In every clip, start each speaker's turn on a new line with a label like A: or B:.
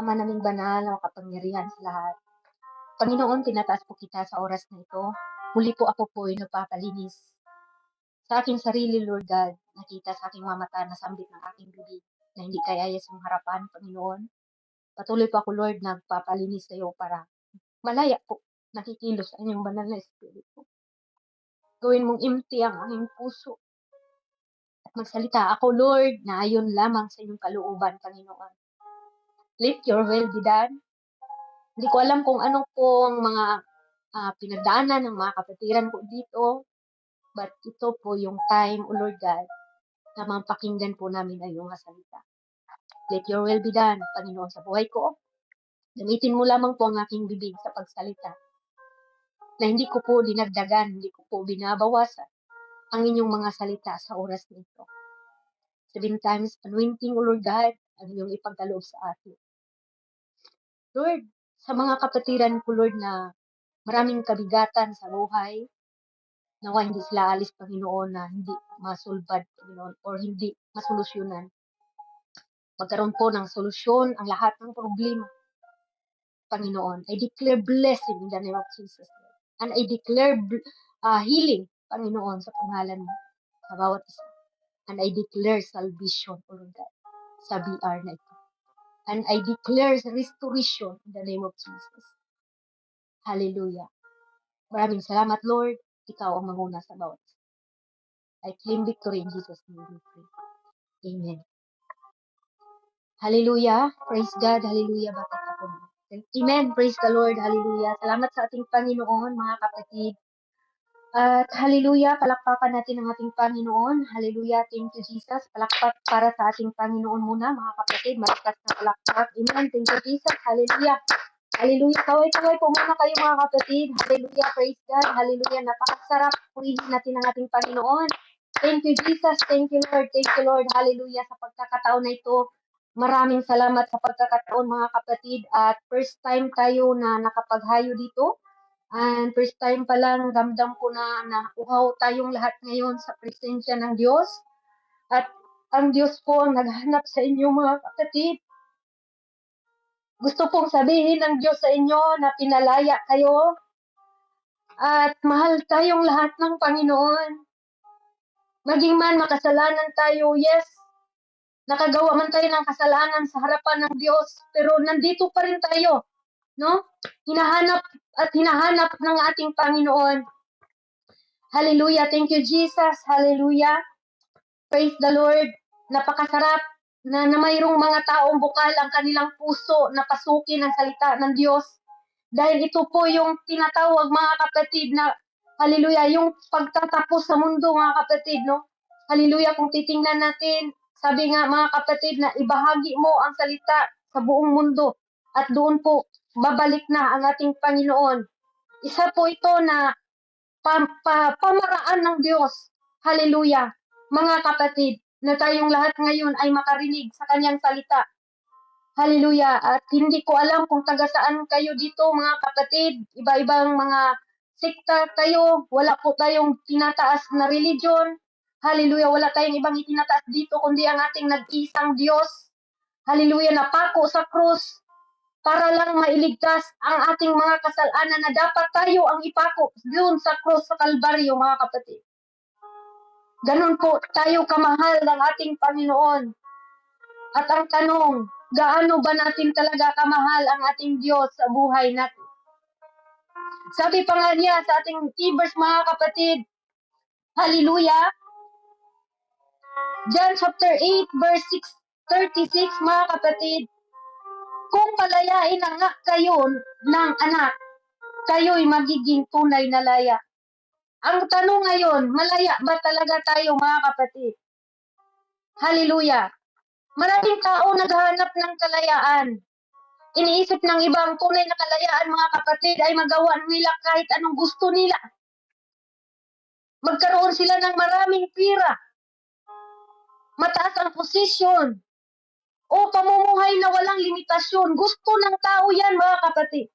A: Ama naming banal na makapangyarihan sa lahat. Panginoon, tinataas po kita sa oras na ito. Muli po ako po'y nagpapalinis sa aking sarili, Lord God. Nakita sa aking mga mata na sambit ng aking bibig na hindi kaya sa mong harapan, Panginoon. Patuloy po ako, Lord, nagpapalinis sa iyo para malaya po nakikilos ang iyong banal na espiritu. Gawin mong empty ang aking puso. At magsalita ako, Lord, na ayon lamang sa iyong kalooban, Panginoon. Let your will be done. Hindi ko alam kung ano pong mga pinagdaanan ng mga kapatiran ko dito. But ito po yung time, O Lord God, na mapakinggan po namin ang iyong salita. Let your will be done, Panginoon, sa buhay ko. Gamitin mo lamang po ang aking bibig sa pagsalita. Na hindi ko po dinagdagan, hindi ko po binabawasan ang inyong mga salita sa oras nito. 7 times anointing, O Lord God, ang inyong ipagkaloob sa atin. Lord, sa mga kapatiran ko, Lord, na maraming kabigatan sa buhay, nawa hindi sila alis, Panginoon, na hindi masulbad, Panginoon, or hindi masolusyonan. Magkaroon po ng solusyon ang lahat ng problema, Panginoon. I declare blessing in the name of Jesus. And I declare healing, Panginoon, sa pangalan mo, sa bawat isa. And I declare salvation, O Lord God, sa BR na ito. And I declare restoration in the name of Jesus. Hallelujah. Maraming salamat, Lord. Ikaw ang manguna sa bawat isa. I claim victory in Jesus' name we pray. Amen. Hallelujah. Praise God. Hallelujah. Bakit ako na? Amen. Praise the Lord. Hallelujah. Salamat sa ating Panginoon, mga kapatid. At hallelujah, palakpakan natin ang ating Panginoon. Hallelujah, thank you Jesus. Palakpak para sa ating Panginoon muna, mga kapatid. Malakas na palakpak. Amen, thank you Jesus. Hallelujah. Hallelujah. Kaway-kaway po muna kayo, mga kapatid. Hallelujah, praise God. Hallelujah. Napakasarap purihin natin ang ating Panginoon. Thank you Jesus. Thank you Lord. Thank you Lord. Hallelujah. Sa pagkakataon na ito, maraming salamat sa pagkakataon, mga kapatid. At first time tayo na nakapaghayo dito. And first time pa lang, ramdam ko na uhaw tayong lahat ngayon sa presensya ng Diyos. At ang Diyos po ang naghanap sa inyo, mga kapatid. Gusto pong sabihin ng Diyos sa inyo na pinalaya kayo. At mahal tayong lahat ng Panginoon. Maging man makasalanan tayo, yes. Nakagawa man tayo ng kasalanan sa harapan ng Diyos. Pero nandito pa rin tayo. No? Hinahanap ng ating Panginoon. Hallelujah. Thank you, Jesus. Hallelujah. Praise the Lord. Napakasarap na mayroong mga taong bukal ang kanilang puso na pasukin ang salita ng Diyos. Dahil ito po yung tinatawag, mga kapatid, na hallelujah, yung pagtatapos sa mundo, mga kapatid, no? Hallelujah, kung titingnan natin, sabi nga, mga kapatid, na ibahagi mo ang salita sa buong mundo at doon po babalik na ang ating Panginoon. Isa po ito na pamaraan ng Diyos. Hallelujah. Mga kapatid, na tayong lahat ngayon ay makarinig sa kanyang salita. Hallelujah. At hindi ko alam kung taga saan kayo dito, mga kapatid. Iba-ibang mga sekta kayo. Wala po tayong tinataas na religion. Hallelujah. Wala tayong ibang itinataas dito kundi ang ating nag-iisang Diyos. Hallelujah. Napako sa krus para lang mailigtas ang ating mga kasalanan na dapat tayo ang ipako doon sa krus sa Kalbaryo, mga kapatid. Ganun po tayo kamahal ng ating Panginoon. At ang tanong, gaano ba natin talaga kamahal ang ating Diyos sa buhay natin? Sabi pa nga niya sa ating Hebrews, mga kapatid, hallelujah, John chapter 8 verse 36, mga kapatid, kung palayain na nga kayo ng anak, kayo'y magiging tunay na laya. Ang tanong ngayon, malaya ba talaga tayo, mga kapatid? Hallelujah. Maraming tao naghahanap ng kalayaan. Iniisip ng ibang tunay na kalayaan, mga kapatid, ay magawa nila kahit anong gusto nila. Magkaroon sila ng maraming pira. Mataas ang posisyon. O pamumuhay na walang limitasyon. Gusto ng tao yan, mga kapatid.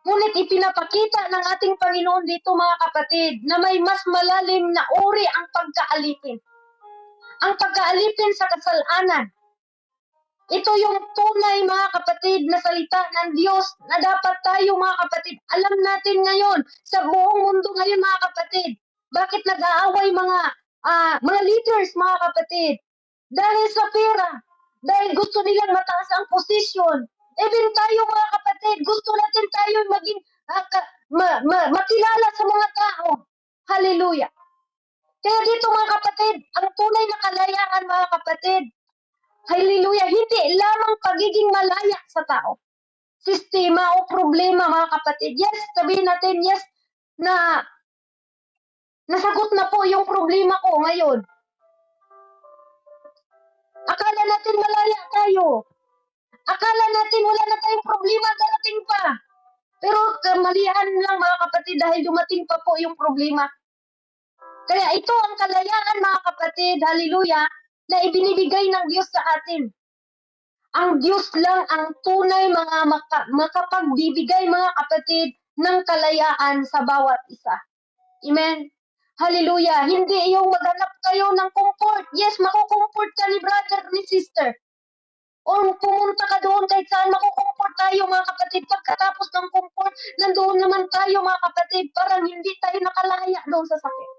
A: Ngunit ipinapakita ng ating Panginoon dito, mga kapatid, na may mas malalim na uri ang pagkaalipin. Ang pagkaalipin sa kasalanan. Ito yung tunay, mga kapatid, na salita ng Diyos na dapat tayo, mga kapatid, alam natin ngayon sa buong mundo ngayon, mga kapatid. Bakit nag-aaway mga leaders, mga kapatid? Dahil sa pera. Dahil gusto nilang mataas ang posisyon. Even tayo, mga kapatid, gusto natin tayo maging makilala sa mga tao. Hallelujah. Kaya dito, mga kapatid, ang tunay na kalayaan, mga kapatid, hallelujah, hindi lamang pagiging malaya sa tao. Sistema o problema, mga kapatid. Yes, sabihin natin, yes, na nasagot na po yung problema ko ngayon. Akala natin malaya tayo. Akala natin wala na tayong problema, darating pa. Pero kamalian lang, mga kapatid, dahil dumating pa po yung problema. Kaya ito ang kalayaan, mga kapatid, hallelujah, na ibinibigay ng Diyos sa atin. Ang Diyos lang ang tunay mga makapagbibigay, mga kapatid, ng kalayaan sa bawat isa. Amen? Hallelujah. Hindi yung maghanap kayo ng comfort. Yes, makukomfort ka ni brother, ni sister. O pumunta ka doon kahit saan, makukomfort tayo, mga kapatid. Pagkatapos ng comfort, nandoon naman tayo, mga kapatid, parang hindi tayo nakalaya doon sa sakit.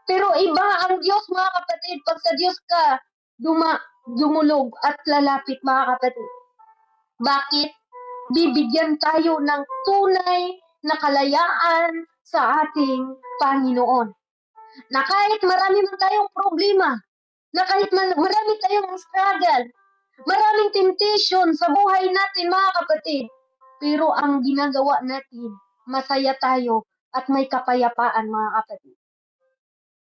A: Pero iba ang Diyos, mga kapatid. Pag sa Diyos ka dumulog at lalapit, mga kapatid. Bakit? Bibigyan tayo ng tunay na kalayaan sa ating Panginoon. Na kahit marami man tayong problema, na kahit marami tayong struggle, maraming temptation sa buhay natin, mga kapatid, pero ang ginagawa natin, masaya tayo at may kapayapaan, mga kapatid.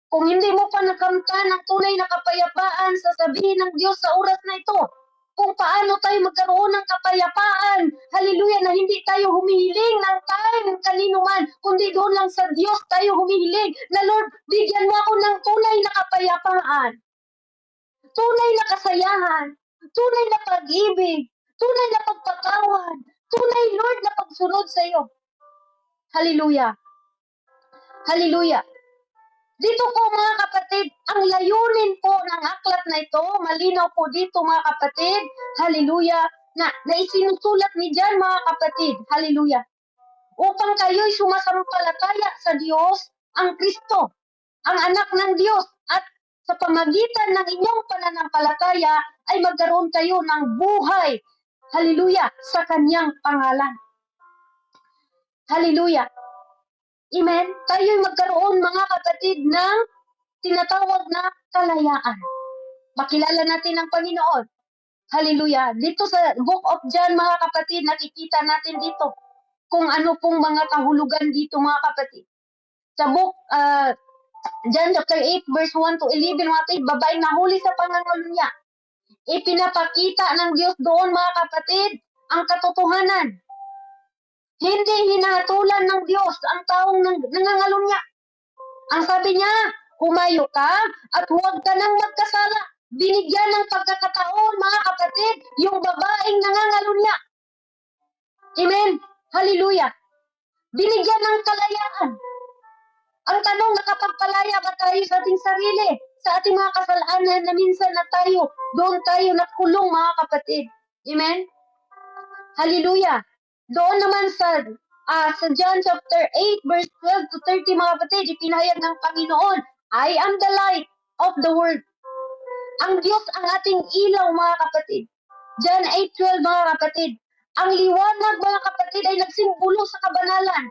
A: Kung hindi mo pa nakamtan ang tunay na kapayapaan, sasabihin ng Diyos sa oras na ito, kung paano tayo magkaroon ng kapayapaan, hallelujah, na hindi tayo humihiling ng time kanino man, kundi doon lang sa Diyos tayo humihiling, na Lord, bigyan mo ako ng tunay na kapayapaan, tunay na kasayahan, tunay na pag-ibig, tunay na pagpatawad, tunay, Lord, na pagsunod sa iyo. Hallelujah. Hallelujah. Dito po, mga kapatid, ang layunin po ng aklat na ito, malinaw po dito, mga kapatid, hallelujah, na isinusulat ni John, mga kapatid, hallelujah, upang kayo'y sumasampalataya sa Diyos, ang Kristo, ang anak ng Diyos, at sa pamagitan ng inyong pananampalataya ay magkaroon kayo ng buhay, hallelujah, sa kanyang pangalan. Hallelujah. Amen? Tayo'y magkaroon, mga kapatid, ng tinatawag na kalayaan. Makilala natin ang Panginoon. Hallelujah. Dito sa Book of John, mga kapatid, nakikita natin dito kung ano pong mga kahulugan dito, mga kapatid. Sa Book John chapter 8, verse 1 to 11, mga kapatid, babaeng nahuli sa pangangalo niya. Ipinapakita ng Diyos doon, mga kapatid, ang katotohanan. Hindi hinahatulan ng Diyos ang taong nangangalong niya. Ang sabi niya, humayo ka at huwag ka nang magkasala. Binigyan ng pagkakataon, mga kapatid, yung babaeng nangangalong niya. Amen. Hallelujah. Binigyan ng kalayaan. Ang tanong, nakapagpalaya ba tayo sa ating sarili? Sa ating mga kasalanan na minsan na doon tayo nakulong, mga kapatid. Amen. Hallelujah. Doon naman sa John chapter 8, verse 12 to 30, mga kapatid, ipinahayag ng Panginoon, I am the light of the world. Ang Diyos ang ating ilaw, mga kapatid. John 8:12, mga kapatid. Ang liwanag, mga kapatid, ay nagsimbolo sa kabanalan.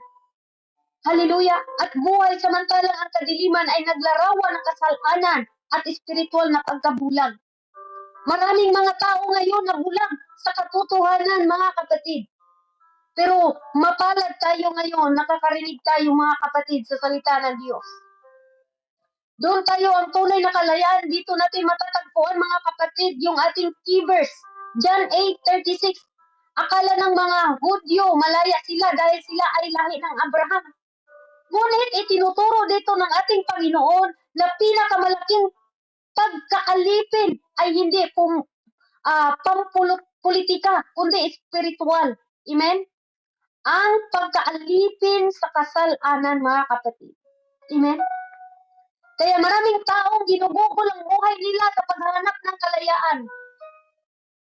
A: Hallelujah. At buhay, samantalang ang kadiliman ay naglarawan ng kasalanan at espiritual na pagkabulag. Maraming mga tao ngayon na bulag sa katotohanan, mga kapatid. Pero mapalad tayo ngayon, nakakarinig tayo, mga kapatid, sa salita ng Diyos. Doon tayo ang tunay na kalayaan. Dito natin matatagpuan, mga kapatid, yung ating key verse. John 8:36. Akala ng mga Hudyo, malaya sila dahil sila ay lahi ng Abraham. Ngunit itinuturo dito ng ating Panginoon na pinakamalaking pagkaalipin ay hindi pampolitika, kundi spiritual. Amen? Ang pagkaalipin sa kasalanan, mga kapatid. Amen? Kaya maraming taong ginugugol ang buhay nila sa paghahanap ng kalayaan.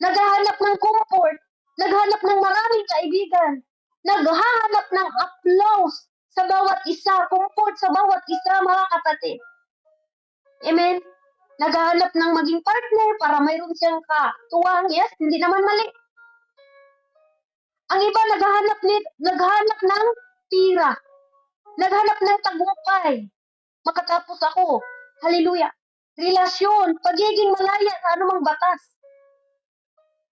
A: naghahanap ng comfort, naghahanap ng maraming kaibigan, naghahanap ng applause sa bawat isa, comfort sa bawat isa, mga kapatid. Amen? Naghahanap ng maging partner para mayroon siyang katuwang. Yes, hindi naman mali. Ang iba naghahanap ng pira, naghanap ng tagumpay. Makatapos ako. Hallelujah. Relasyon, pagiging malaya sa anumang batas.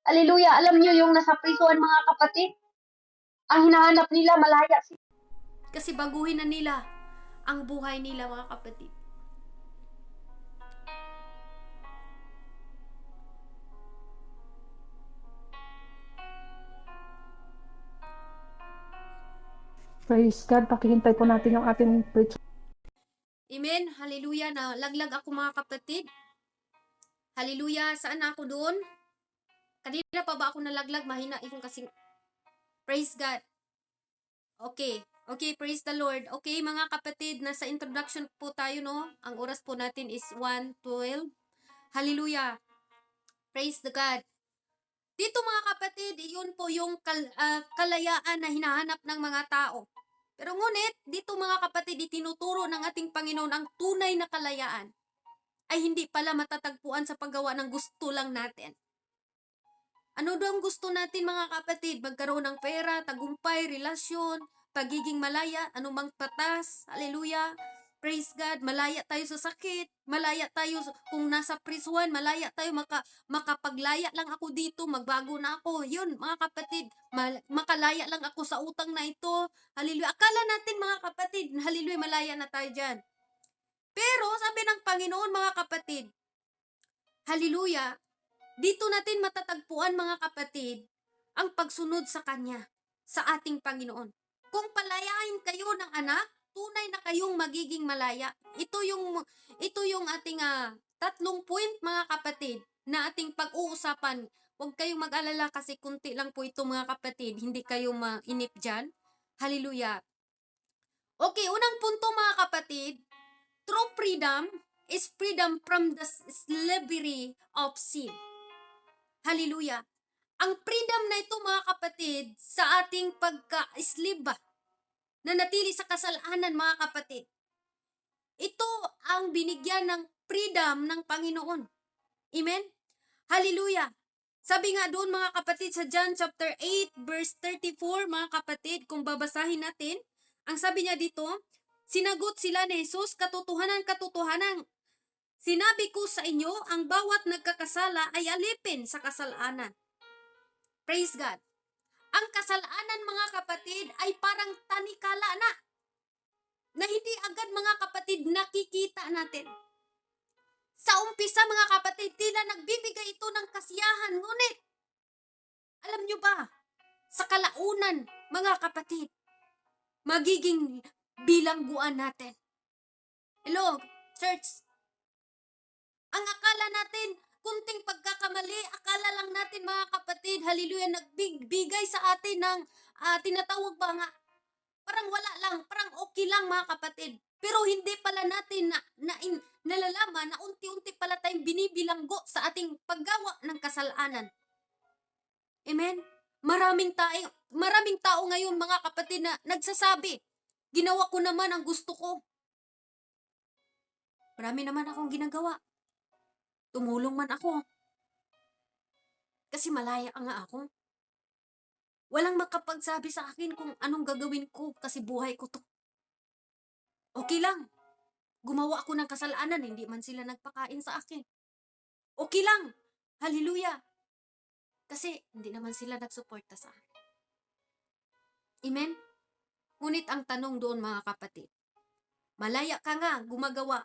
A: Hallelujah. Alam niyo yung nasa prisuan, mga kapatid? Ang hinahanap nila, malaya sila.
B: Kasi baguhin na nila ang buhay nila, mga kapatid.
C: Praise God, pakihintay po natin yung ating preach.
B: Amen. Hallelujah. Na laglag ako, mga kapatid. Hallelujah. Saan na ako doon? Kanina pa ba ako nalaglag? Mahina yung kasing... Praise God. Okay. Okay, praise the Lord. Okay, mga kapatid, nasa introduction po tayo, no? Ang oras po natin is 1:12. Hallelujah. Praise the God. Dito, mga kapatid, iyon po yung kalayaan na hinahanap ng mga tao. Pero ngunit, dito, mga kapatid, itinuturo ng ating Panginoon ang tunay na kalayaan ay hindi pala matatagpuan sa paggawa ng gusto lang natin. Ano daw ang gusto natin, mga kapatid? Magkaroon ng pera, tagumpay, relasyon, pagiging malaya, anumang patas, hallelujah, praise God, malaya tayo sa sakit, malaya tayo kung nasa prisuan, malaya tayo, makapaglaya lang ako dito, magbago na ako, yun, mga kapatid, makalaya lang ako sa utang na ito, hallelujah, akala natin, mga kapatid, hallelujah, malaya na tayo dyan. Pero, sabi ng Panginoon, mga kapatid, hallelujah, dito natin matatagpuan, mga kapatid, ang pagsunod sa Kanya, sa ating Panginoon. Kung palayain kayo ng anak, tunay na kayong magiging malaya. Ito yung ating 3 point, mga kapatid, na ating pag-uusapan. Huwag kayong mag-alala kasi kunti lang po ito, mga kapatid. Hindi kayo mainip dyan. Hallelujah. Okay, unang punto, mga kapatid, true freedom is freedom from the slavery of sin. Hallelujah. Ang freedom na ito, mga kapatid, sa ating pagka-slave na natili sa kasalanan, mga kapatid. Ito ang binigyan ng freedom ng Panginoon. Amen? Hallelujah. Sabi nga doon, mga kapatid, sa John chapter 8 verse 34, mga kapatid, kung babasahin natin, ang sabi niya dito, sinagot sila ni Jesus, katotohanan, katotohanan, sinabi ko sa inyo, ang bawat nagkakasala ay alipin sa kasalanan. Praise God. Ang kasalanan, mga kapatid, ay parang tanikala na hindi agad, mga kapatid, nakikita natin. Sa umpisa, mga kapatid, tila nagbibigay ito ng kasiyahan. Ngunit, alam nyo ba, sa kalaunan, mga kapatid, magiging bilangguan natin. Hello, church. Ang akala natin, kunting pagkakamali, akala lang natin, mga kapatid, hallelujah, nagbigay sa atin ng tinatawag ba nga, parang wala lang, parang okay lang, mga kapatid. Pero hindi pala natin nalalaman na unti-unti pala tayong binibilanggo sa ating paggawa ng kasalanan. Amen? Maraming tao ngayon, mga kapatid, na nagsasabi, ginawa ko naman ang gusto ko. Marami naman akong ginagawa. Tumulong man ako. Kasi malaya nga ako. Walang makapagsabi sa akin kung anong gagawin ko kasi buhay ko to. Okay lang. Gumawa ako ng kasalanan, hindi man sila nagpakain sa akin. Okay lang. Hallelujah. Kasi hindi naman sila nagsuporta sa akin. Amen? Ngunit ang tanong doon, mga kapatid, malaya ka nga gumagawa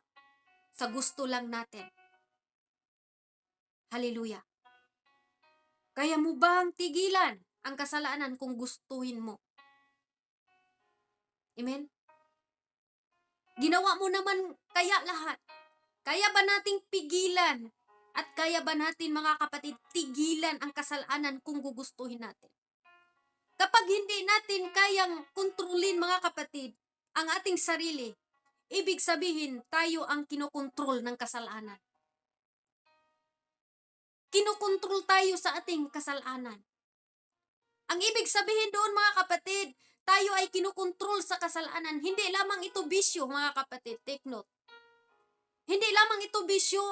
B: sa gusto lang natin. Hallelujah. Kaya mo bang tigilan ang kasalanan kung gustuhin mo? Amen? Ginawa mo naman kaya lahat. Kaya ba nating pigilan at kaya ba natin, mga kapatid, tigilan ang kasalanan kung gugustuhin natin? Kapag hindi natin kayang kontrolin, mga kapatid, ang ating sarili, ibig sabihin tayo ang kinokontrol ng kasalanan. Kinukontrol tayo sa ating kasalanan. Ang ibig sabihin doon mga kapatid, tayo ay kinukontrol sa kasalanan. Hindi lamang ito bisyo mga kapatid, take note. Hindi lamang ito bisyo.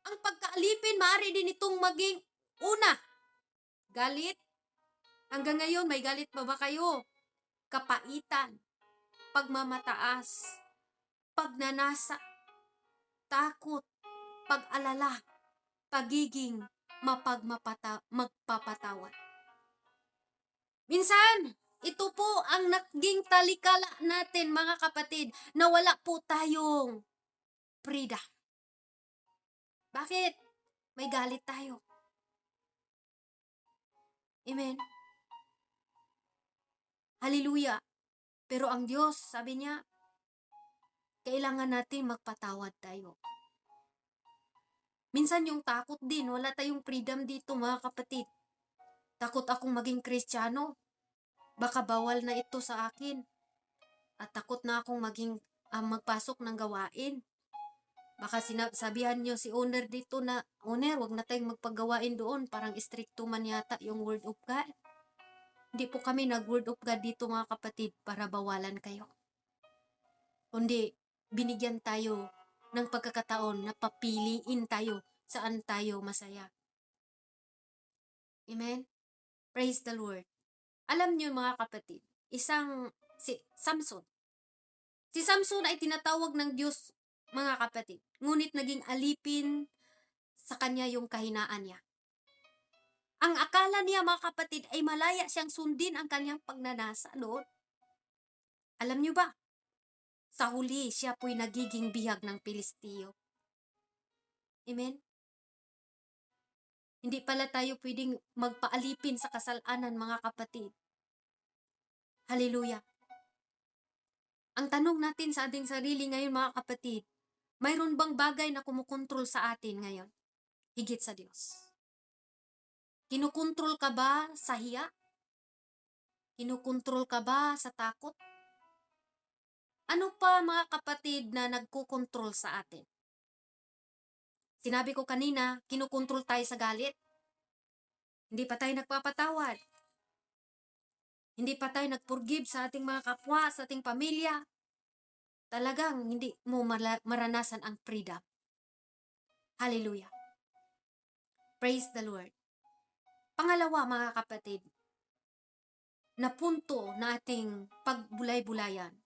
B: Ang pagkaalipin, maaari din itong maging una, galit. Hanggang ngayon, may galit pa ba kayo? Kapaitan, pagmamataas, pagnanasa, takot, pag-alala, pagiging magpapatawad. Minsan, ito po ang naging talikala natin mga kapatid, na wala po tayong freedom. Bakit? May galit tayo. Amen. Hallelujah. Pero ang Diyos, sabi niya, kailangan natin magpatawad tayo. Minsan yung takot din, wala tayong freedom dito mga kapatid. Takot akong maging Kristiyano. Baka bawal na ito sa akin. At takot na akong magpasok ng gawain. Baka sabihan nyo si owner dito na, owner, wag na tayong magpagawain doon. Parang stricto man yata yung word of God. Hindi po kami nag-word of God dito mga kapatid para bawalan kayo. Kundi binigyan tayo ng pagkakataon na papiliin tayo saan tayo masaya. Amen? Praise the Lord. Alam niyo mga kapatid, si Samson. Si Samson ay tinatawag ng Diyos mga kapatid. Ngunit naging alipin sa kanya yung kahinaan niya. Ang akala niya mga kapatid ay malaya siyang sundin ang kanyang pagnanasa noon. Alam niyo ba? Sa huli, siya po'y nagiging bihag ng Pilisteo. Amen? Hindi pala tayo pwedeng magpaalipin sa kasalanan mga kapatid. Hallelujah. Ang tanong natin sa ating sarili ngayon mga kapatid, mayroon bang bagay na kumukontrol sa atin ngayon? Higit sa Diyos. Kinukontrol ka ba sa hiya? Kinukontrol ka ba sa takot? Ano pa mga kapatid na nagkukontrol sa atin? Sinabi ko kanina, kinukontrol tayo sa galit. Hindi pa tayo nagpapatawad. Hindi pa tayo nag-forgive sa ating mga kapwa, sa ating pamilya. Talagang hindi mo maranasan ang freedom. Hallelujah. Praise the Lord. Pangalawa mga kapatid, na punto na ating pagbulay-bulayan.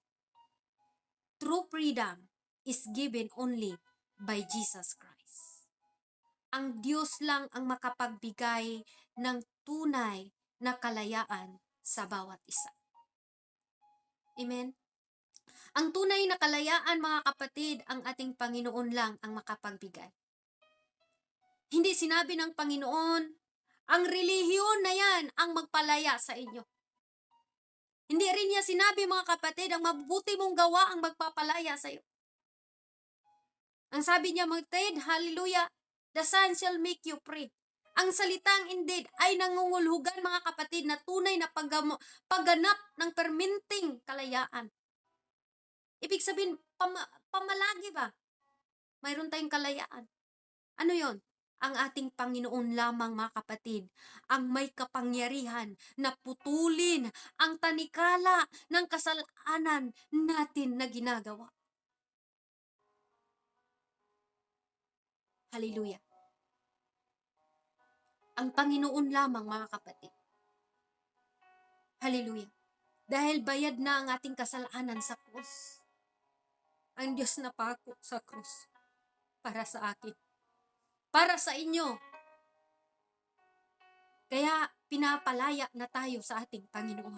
B: True freedom is given only by Jesus Christ. Ang Diyos lang ang makapagbigay ng tunay na kalayaan sa bawat isa. Amen? Ang tunay na kalayaan mga kapatid, ang ating Panginoon lang ang makapagbigay. Hindi sinabi ng Panginoon, ang relihiyon na yan ang magpalaya sa inyo. Hindi rin niya sinabi mga kapatid, ang mabubuti mong gawa ang magpapalaya sa iyo. Ang sabi niya mga kapatid, hallelujah, the Son shall make you free. Ang salitang indeed ay nangungulhugan mga kapatid na tunay na pagganap ng perminting kalayaan. Ibig sabihin, pamalagi ba? Mayroon tayong kalayaan. Ano yon? Ang ating Panginoon lamang mga kapatid, ang may kapangyarihan na putulin ang tanikala ng kasalanan natin na ginagawa. Hallelujah. Ang Panginoon lamang mga kapatid. Hallelujah. Dahil bayad na ang ating kasalanan sa krus. Ang Diyos napako sa krus para sa akin. Para sa inyo. Kaya pinapalaya na tayo sa ating Panginoon.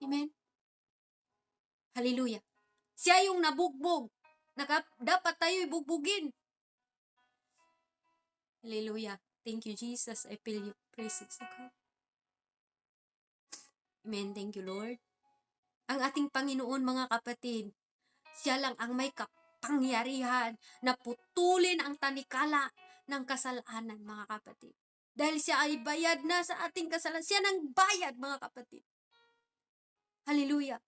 B: Amen? Hallelujah. Siya yung nabugbog. Dapat tayo ibugbugin. Hallelujah. Thank you, Jesus. I feel you. Praises to God. Amen. Thank you, Lord. Ang ating Panginoon, mga kapatid, siya lang ang may kapangyarihan na putulin ang tanikala ng kasalanan, mga kapatid. Dahil siya ay bayad na sa ating kasalanan. Siya nang bayad, mga kapatid. Hallelujah.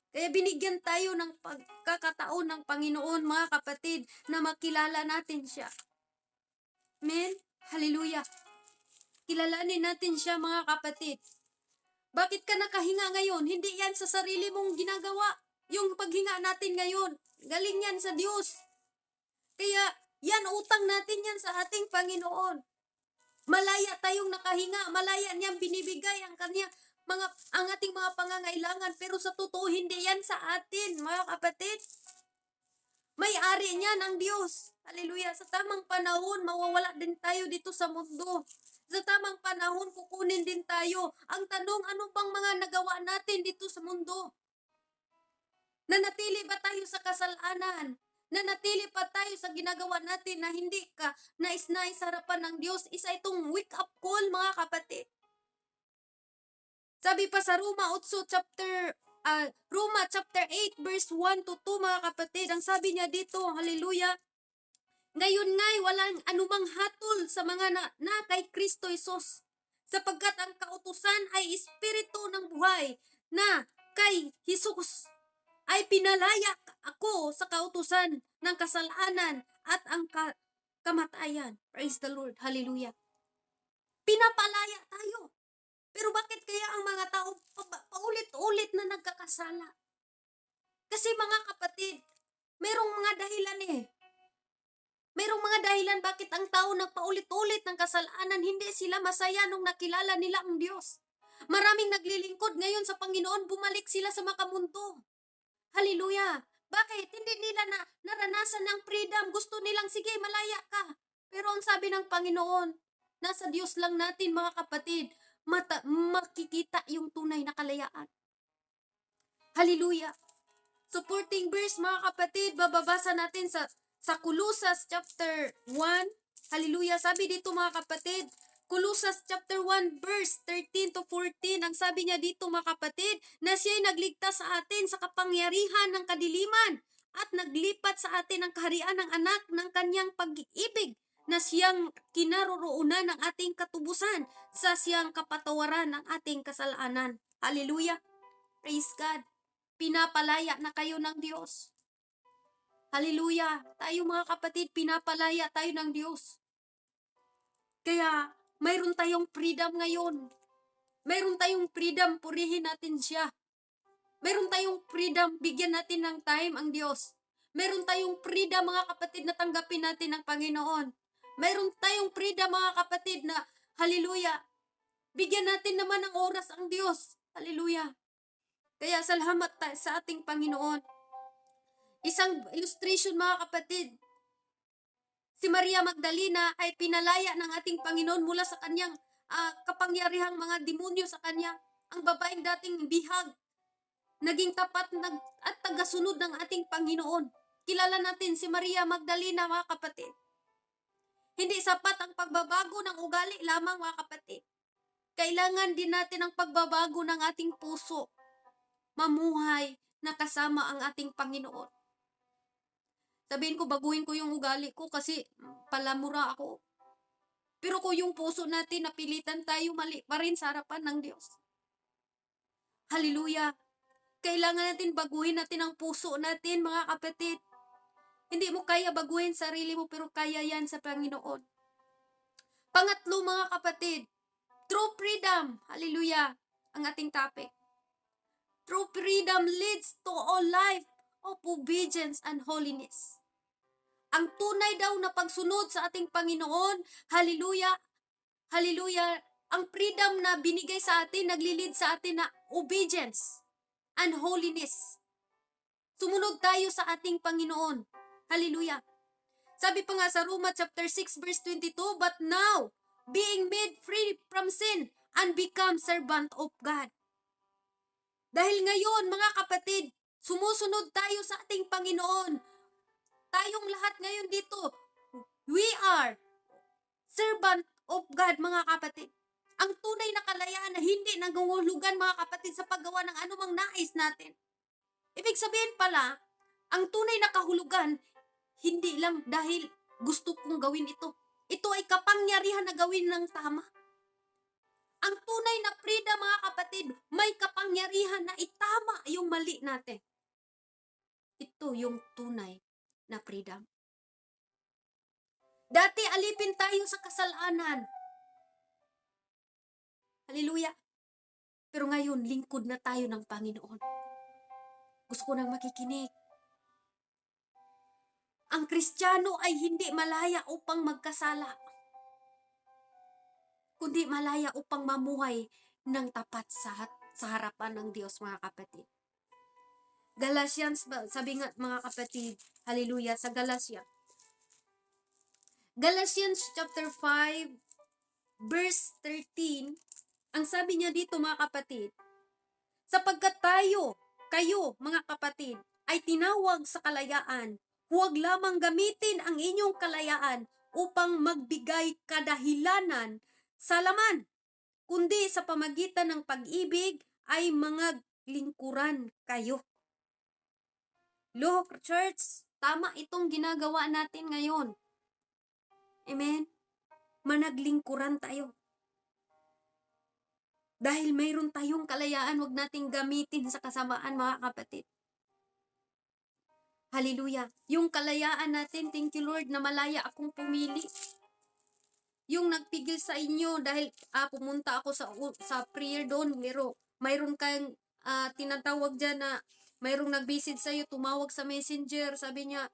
B: Kaya binigyan tayo ng pagkakataon ng Panginoon, mga kapatid, na makilala natin siya. Amen? Hallelujah. Kilalanin natin siya, mga kapatid. Bakit ka nakahinga ngayon? Hindi yan sa sarili mong ginagawa. Yung paghinga natin ngayon, galing yan sa Diyos. Kaya yan, utang natin yan sa ating Panginoon. Malaya tayong nakahinga, malaya niyang binibigay ang ating mga pangangailangan, pero sa totoo hindi yan sa atin, mga kapatid. May-ari niyan ang Diyos. Hallelujah. Sa tamang panahon, mawawala din tayo dito sa mundo. Sa tamang panahon, kukunin din tayo. Ang tanong, ano bang mga nagawa natin dito sa mundo? Nanatili ba tayo sa kasalanan? Nanatili pa tayo sa ginagawa natin na hindi ka nais-nais sa harapan ng Diyos? Isa itong wake up call, mga kapatid. Sabi pa sa Roma chapter 8 verse 1 to 2, mga kapatid, ang sabi niya dito, hallelujah, ngayon nga'y walang anumang hatol sa mga na kay Kristo Jesus, sapagkat ang kautusan ay espiritu ng buhay, na kay Jesus ay pinalaya ako sa kautusan ng kasalanan at ang kamatayan. Praise the Lord. Hallelujah. Pinapalaya tayo. Pero bakit kaya ang mga tao paulit-ulit na nagkakasala? Kasi mga kapatid, merong mga dahilan eh. Merong mga dahilan bakit ang tao nagpaulit-ulit ng kasalanan, hindi sila masaya nung nakilala nila ang Diyos. Maraming naglilingkod ngayon sa Panginoon, bumalik sila sa makamundo. Hallelujah! Bakit? Hindi nila naranasan ng freedom. Gusto nilang, sige, malaya ka. Pero ang sabi ng Panginoon, nasa Diyos lang natin, mga kapatid, makikita yung tunay na kalayaan. Hallelujah! Supporting verse, mga kapatid, bababasa natin sa Colossus chapter 1. Hallelujah! Sabi dito, mga kapatid, Colossus chapter 1 verse 13 to 14, ang sabi niya dito, mga kapatid, na siya'y nagligtas sa atin sa kapangyarihan ng kadiliman at naglipat sa atin ang kaharian ng anak ng kanyang pag-ibig, na siyang kinaroroonan ng ating katubusan, sa siyang kapatawaran ng ating kasalanan. Hallelujah! Praise God! Pinapalaya na kayo ng Diyos. Hallelujah! Tayo, mga kapatid, pinapalaya tayo ng Diyos. Kaya mayroon tayong freedom ngayon. Mayroon tayong freedom, purihin natin siya. Mayroon tayong freedom, bigyan natin ng time ang Diyos. Mayroon tayong freedom, mga kapatid, na tanggapin natin ang Panginoon. Mayroon tayong freedom, mga kapatid, na hallelujah, bigyan natin naman ng oras ang Diyos. Hallelujah. Kaya salamat sa ating Panginoon. Isang illustration, mga kapatid, si Maria Magdalena ay pinalaya ng ating Panginoon mula sa kanyang kapangyarihang mga demonyo sa kanya. Ang babaeng dating bihag, naging tapat at tagasunod ng ating Panginoon. Kilala natin si Maria Magdalena, mga kapatid. Hindi sapat ang pagbabago ng ugali lamang, mga kapatid. Kailangan din natin ang pagbabago ng ating puso. Mamuhay na kasama ang ating Panginoon. Sabihin ko, baguhin ko yung ugali ko kasi palamura ako. Pero kung yung puso natin, napilitan tayo, mali pa rin sa harapan ng Diyos. Hallelujah! Kailangan natin baguhin natin ang puso natin, mga kapatid. Hindi mo kaya baguhin sarili mo, pero kaya yan sa Panginoon. Pangatlo, mga kapatid, true freedom. Hallelujah! Ang ating topic. True freedom leads to all life of obedience and holiness. Ang tunay daw na pagsunod sa ating Panginoon, hallelujah, hallelujah, ang freedom na binigay sa atin, naglilid sa atin na obedience and holiness. Sumunod tayo sa ating Panginoon. Hallelujah. Sabi pa nga sa Roma chapter 6 verse 22, but now, being made free from sin and become servant of God. Dahil ngayon, mga kapatid, sumusunod tayo sa ating Panginoon. Tayong lahat ngayon dito, we are servant of God, mga kapatid. Ang tunay na kalayaan na hindi nangungulugan, mga kapatid, sa paggawa ng anumang nais natin. Ibig sabihin pala, ang tunay na kahulugan, hindi lang dahil gusto kong gawin ito. Ito ay kapangyarihan na gawin ng tama. Ang tunay na freedom, mga kapatid, may kapangyarihan na itama yung mali natin. Ito yung tunay na freedom. Dati alipin tayo sa kasalanan. Hallelujah. Pero ngayon, lingkod na tayo ng Panginoon. Gusto ko nang makikinig. Ang Kristiyano ay hindi malaya upang magkasala, kundi malaya upang mamuhay ng tapat sa harapan ng Diyos, mga kapatid. Galatians, sabi nga mga kapatid, hallelujah, sa Galatians chapter 5, verse 13, ang sabi niya dito, mga kapatid, sapagkat kayo, mga kapatid, ay tinawag sa kalayaan, huwag lamang gamitin ang inyong kalayaan upang magbigay kadahilanan sa laman, kundi sa pamagitan ng pag-ibig ay mga lingkuran kayo. Look, church, tama itong ginagawa natin ngayon. Amen? Managlingkuran tayo. Dahil mayroon tayong kalayaan, huwag nating gamitin sa kasamaan, mga kapatid. Hallelujah. Yung kalayaan natin, thank you Lord, na malaya akong pumili. Yung nagpigil sa inyo dahil pumunta ako sa prayer doon, mayroon kang tinatawag dyan na mayroong nag-visit sa'yo, tumawag sa messenger, sabi niya,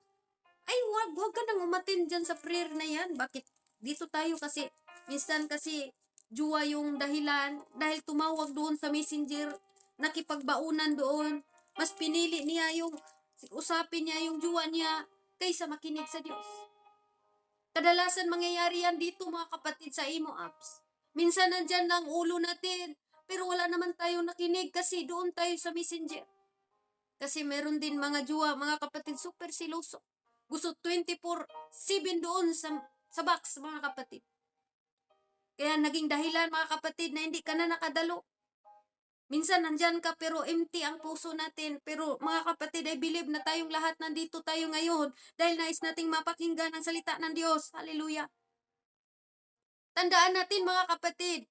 B: ay wag ka nang umatin dyan sa prayer na yan. Bakit? Dito tayo kasi, minsan kasi, juwa yung dahilan, dahil tumawag doon sa messenger, nakipagbaunan doon, mas pinili niya yung, usapin niya yung juwa niya, kaysa makinig sa Diyos. Kadalasan mangyayari yan dito, mga kapatid, sa imo apps. Minsan nandyan lang ulo natin, pero wala naman tayo nakinig kasi doon tayo sa messenger. Kasi meron din mga juwa, mga kapatid, super siloso. Gusto 24/7 doon sa box, mga kapatid. Kaya naging dahilan, mga kapatid, na hindi ka na nakadalo. Minsan nandyan ka pero empty ang puso natin. Pero mga kapatid, I believe na tayong lahat nandito tayo ngayon dahil nais nating mapakinggan ang salita ng Diyos. Hallelujah. Tandaan natin, mga kapatid,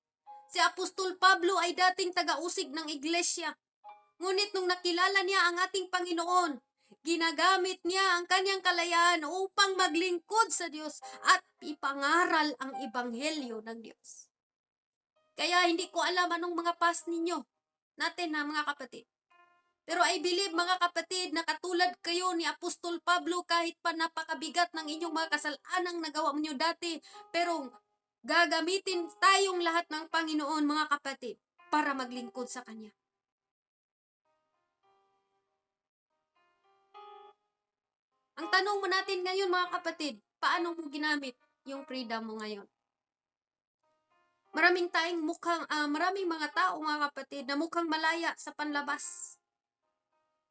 B: si Apostol Pablo ay dating taga-usig ng iglesia. Ngunit nung nakilala niya ang ating Panginoon, ginagamit niya ang kanyang kalayaan upang maglingkod sa Diyos at ipangaral ang ebanghelyo ng Diyos. Kaya hindi ko alam anong mga past ninyo, natin na mga kapatid. Pero I believe, mga kapatid, na katulad kayo ni Apostol Pablo, kahit pa napakabigat ng inyong mga kasalanang nagawa niyo dati, pero gagamitin tayong lahat ng Panginoon, mga kapatid, para maglingkod sa Kanya. Ang tanong mo natin ngayon, mga kapatid, paano mo ginamit yung freedom mo ngayon? Maraming mga tao, mga kapatid, na mukhang malaya sa panlabas.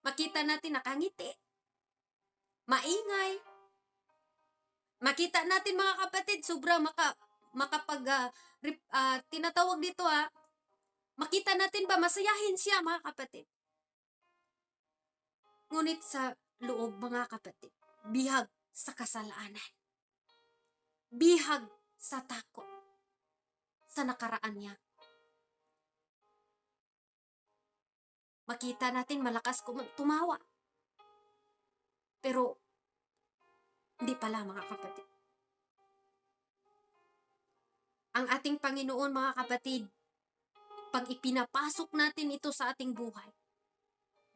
B: Makita natin nakangiti, maingay. Makita natin, mga kapatid, sobra tinatawag dito makita natin ba masayahin siya, mga kapatid. Ngunit sa loob, mga kapatid, bihag sa kasalanan. Bihag sa takot sa nakaraan niya. Makita natin malakas tumawa. Pero, hindi pala, mga kapatid. Ang ating Panginoon, mga kapatid, pag ipinapasok natin ito sa ating buhay,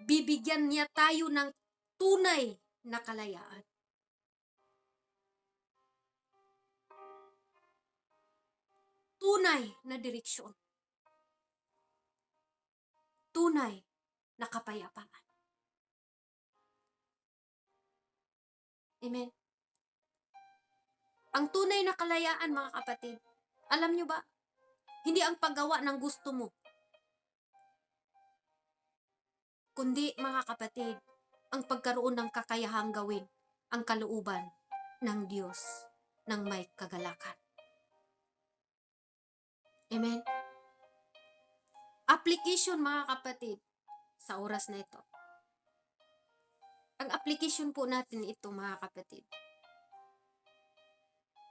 B: bibigyan niya tayo ng tunay na kalayaan. Tunay na direksyon. Tunay na kapayapaan. Amen. Ang tunay na kalayaan, mga kapatid, alam nyo ba, hindi ang paggawa ng gusto mo, kundi, mga kapatid, ang pagkaroon ng kakayahang gawin ang kalooban ng Diyos ng may kagalakan. Amen. Application, mga kapatid, sa oras na ito. Ang application po natin ito, mga kapatid.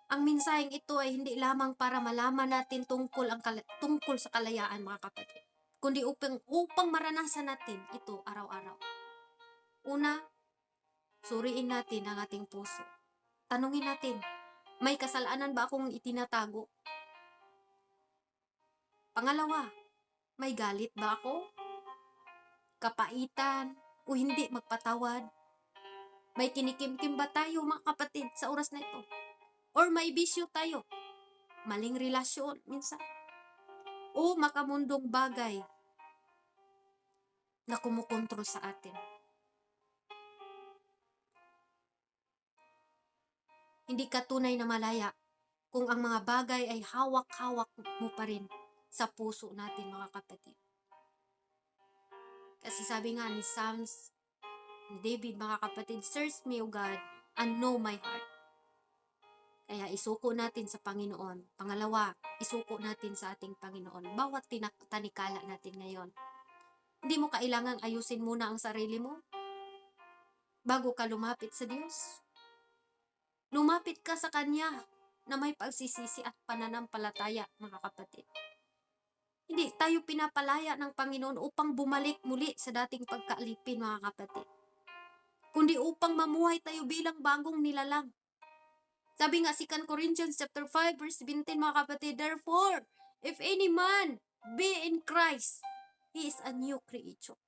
B: Ang mensaheng ito ay hindi lamang para malaman natin tungkol sa kalayaan, mga kapatid, kundi upang maranasan natin ito araw-araw. Una, suriin natin ang ating puso. Tanungin natin, may kasalanan ba akong itinatago? Pangalawa, may galit ba ako? Kapaitan o hindi magpatawad? May kinikimkim ba tayo, mga kapatid, sa oras na ito? Or may bisyo tayo? Maling relasyon minsan? O makamundong bagay na kumukontrol sa atin? Hindi ka tunay na malaya kung ang mga bagay ay hawak-hawak mo pa rin sa puso natin, mga kapatid. Kasi sabi nga ni Psalms, ni David, mga kapatid, "Search me, O God, and know my heart." Kaya isuko natin sa Panginoon. Pangalawa, isuko natin sa ating Panginoon. Bawat tanikala natin ngayon. Hindi mo kailangang ayusin muna ang sarili mo bago ka lumapit sa Diyos. Lumapit ka sa Kanya na may pagsisisi at pananampalataya, mga kapatid. Hindi tayo pinapalaya ng Panginoon upang bumalik muli sa dating pagkaalipin, mga kapatid, kundi upang mamuhay tayo bilang bagong nilalang. Sabi nga 2 Corinthians chapter 5 verse 17, mga kapatid, "Therefore, if any man be in Christ, he is a new creature."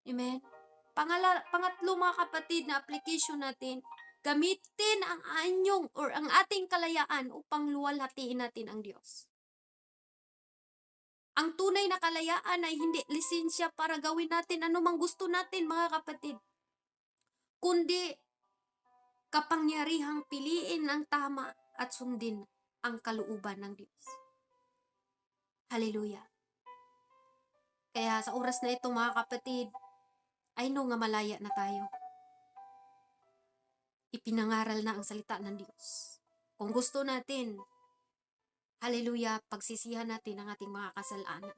B: Amen? Pangatlo, mga kapatid, na application natin, gamitin ang ang ating kalayaan upang luwalhatiin natin ang Diyos. Ang tunay na kalayaan ay hindi lisensya para gawin natin anumang gusto natin, mga kapatid, kundi kapangyarihang piliin ang tama at sundin ang kalooban ng Diyos. Hallelujah. Kaya sa oras na ito, mga kapatid, I know nga malaya na tayo. Ipinangaral na ang salita ng Diyos. Kung gusto natin, hallelujah, pagsisihan natin ang ating mga kasalanan.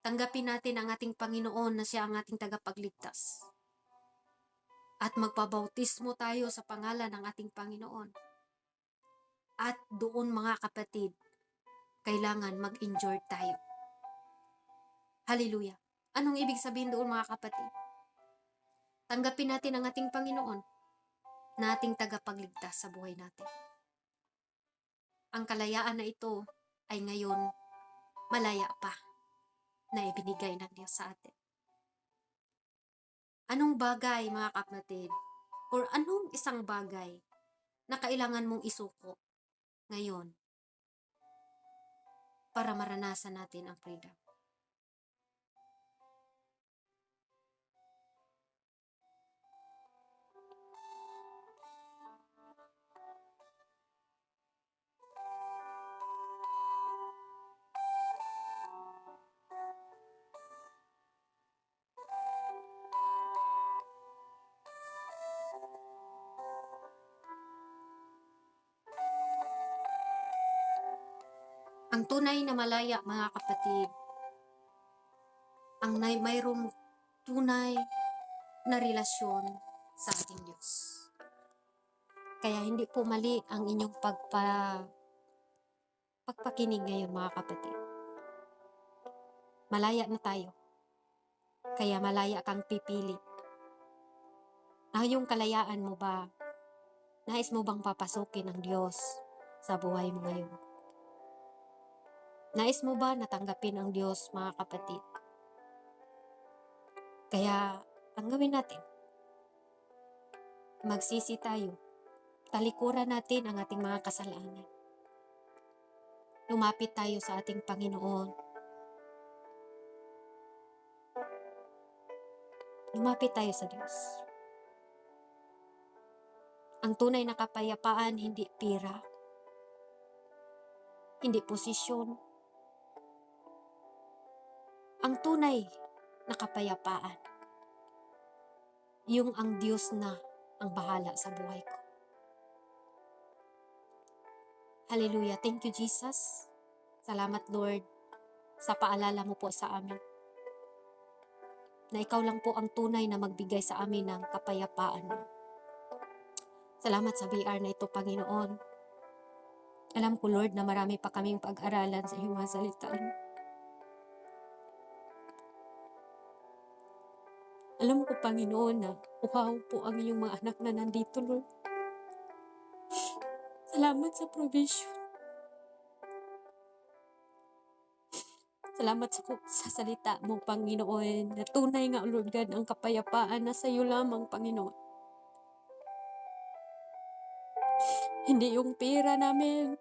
B: Tanggapin natin ang ating Panginoon na Siya ang ating tagapagligtas. At magpabautismo tayo sa pangalan ng ating Panginoon. At doon, mga kapatid, kailangan mag-enjoy tayo. Hallelujah. Anong ibig sabihin doon, mga kapatid? Tanggapin natin ang ating Panginoon na ating tagapagligtas sa buhay natin. Ang kalayaan na ito ay ngayon malaya pa na ibinigay ng Diyos sa atin. Anong bagay, mga kapatid, or anong isang bagay na kailangan mong isuko ngayon para maranasan natin ang freedom? Ang tunay na malaya, mga kapatid, ang mayroong tunay na relasyon sa ating Diyos. Kaya hindi po mali ang inyong pagpakinig ngayon, mga kapatid. Malaya na tayo. Kaya malaya kang pipili. Na yung kalayaan mo ba, nais mo bang papasukin ng Diyos sa buhay mo ngayon? Nais mo ba natanggapin ang Diyos, mga kapatid? Kaya, ang gawin natin, magsisi tayo. Talikuran natin ang ating mga kasalanan. Lumapit tayo sa ating Panginoon. Lumapit tayo sa Diyos. Ang tunay na kapayapaan, hindi pira, hindi posisyon. Ang tunay na kapayapaan, yung ang Diyos na ang bahala sa buhay ko. Hallelujah. Thank you, Jesus. Salamat, Lord, sa paalala mo po sa amin na ikaw lang po ang tunay na magbigay sa amin ng kapayapaan mo. Salamat sa BR na ito, Panginoon. Alam ko, Lord, na marami pa kaming pag-aralan sa iyong mga salita. Alam ko, Panginoon, na uhaw po ang iyong mga anak na nandito, Lord. Salamat sa provision. Salamat sa salita mo, Panginoon, na tunay nga, Lord God, ang kapayapaan na sa iyo lamang, Panginoon. Hindi yung pera namin,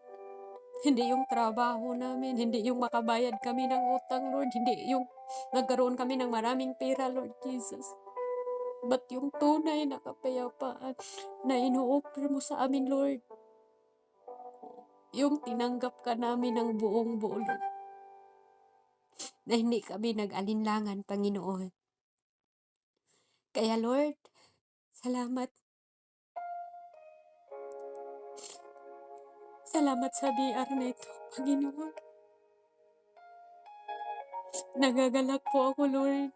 B: hindi yung trabaho namin, hindi yung makabayad kami ng utang, Lord, hindi yung nagkaroon kami ng maraming pera, Lord Jesus. But yung tunay na kapayapaan na ino-offer mo sa amin, Lord, yung tinanggap ka namin ng buong buo, Lord, na hindi kami nag-alinlangan, Panginoon. Kaya, Lord, salamat. Salamat sa BR na ito, Panginoon. Nagagalak po ako, Lord,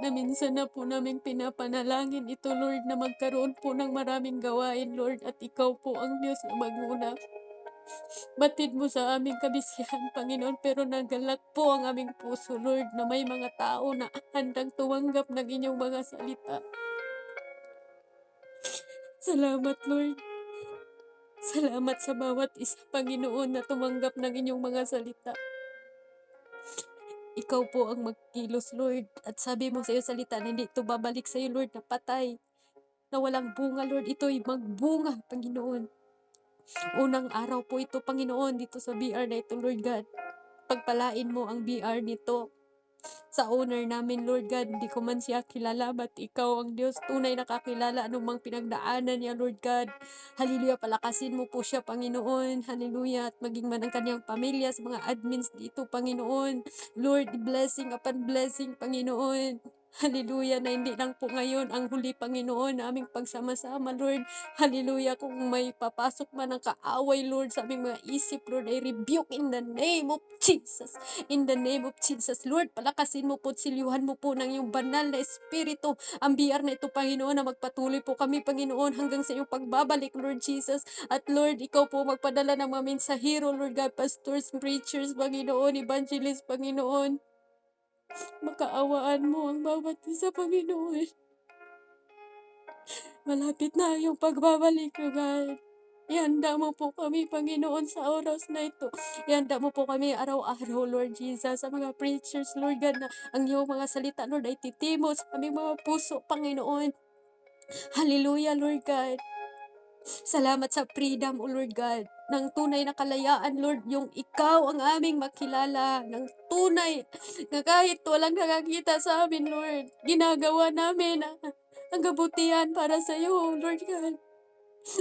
B: na minsan na po namin pinapanalangin ito, Lord, na magkaroon po ng maraming gawain, Lord, at ikaw po ang Diyos na magmuna. Batid mo sa aming kabisihan, Panginoon, pero nagalak po ang aming puso, Lord, na may mga tao na handang tumanggap ng inyong mga salita. Salamat, Lord. Salamat sa bawat isa, Panginoon, na tumanggap ng inyong mga salita. Ikaw po ang magkilos, Lord. At sabi mo sa iyo salita na hindi ito babalik sa iyo, Lord, na patay, na walang bunga, Lord. Ito'y magbunga, Panginoon. Unang araw po ito, Panginoon, dito sa BR na ito, Lord God. Pagpalain mo ang BR nito. Sa owner namin, Lord God, hindi ko man siya kilala, but ikaw ang Diyos, tunay nakakilala anumang pinagdaanan niya, Lord God. Hallelujah, palakasin mo po siya, Panginoon. Hallelujah, at maging man ang kanyang pamilya sa mga admins dito, Panginoon. Lord, blessing upon blessing, Panginoon. Hallelujah, na hindi lang po ngayon ang huli, Panginoon, na aming pagsama-sama, Lord. Hallelujah, kung may papasok man ang kaaway, Lord, sa aming mga isip, Lord, I rebuke in the name of Jesus. In the name of Jesus, Lord, palakasin mo po, silyuhan mo po ng iyong banal na espiritu ang BR na ito, Panginoon, na magpatuloy po kami, Panginoon, hanggang sa iyong pagbabalik, Lord Jesus. At Lord, ikaw po magpadala ng mga mensahero, Lord God, pastors, preachers, Panginoon, evangelists, Panginoon. Makaawaan mo ang bawat isa, Panginoon. Malapit na yung pagbabalik, Lord God. Ihanda mo po kami, Panginoon, sa oras na ito. Ihanda mo po kami araw-araw, Lord Jesus, sa mga preachers, Lord God, na ang iyong mga salita, Lord, ay titimo sa aming mga puso, Panginoon. Hallelujah, Lord God. Salamat sa freedom, O Lord God, ng tunay na kalayaan, Lord, yung ikaw ang aming makilala, ng tunay, na kahit walang nakakita sa amin, Lord, ginagawa namin ang kabutihan para sa iyo, Lord God.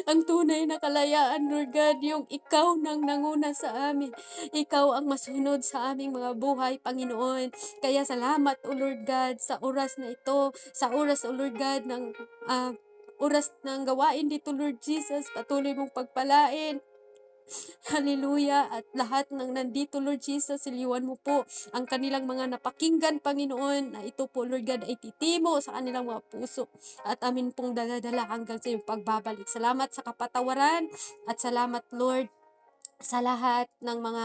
B: Ang tunay na kalayaan, Lord God, yung ikaw nang nanguna sa amin. Ikaw ang masunod sa aming mga buhay, Panginoon. Kaya salamat, O Lord God, sa oras na ito, sa oras, O Lord God, ng oras ng gawain dito, Lord Jesus. Patuloy mong pagpalain. Hallelujah. At lahat ng nandito, Lord Jesus, siliwan mo po ang kanilang mga napakinggan, Panginoon, na ito po, Lord God, ay titimo sa kanilang mga puso. At amin pong daladala hanggang sa iyong pagbabalik. Salamat sa kapatawaran at salamat, Lord, sa lahat ng mga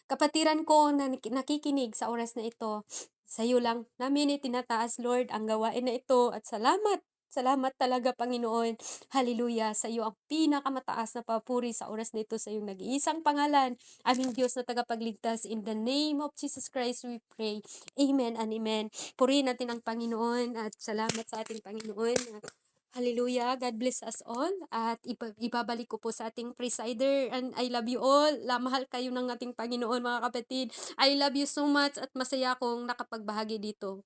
B: kapatiran ko na nakikinig sa oras na ito. Sa iyo lang namin itinataas, Lord, ang gawain na ito at salamat. Salamat talaga, Panginoon. Hallelujah. Sa iyo ang pinakamataas na papuri sa oras na ito sa iyong nag-iisang pangalan. Aming Diyos na tagapagligtas. In the name of Jesus Christ we pray. Amen and amen. Purihin natin ang Panginoon at salamat sa ating Panginoon. Hallelujah. God bless us all. At ibabalik ko po sa ating presider. And I love you all. Mahal kayo ng ating Panginoon, mga kapatid. I love you so much at masaya akong nakapagbahagi dito.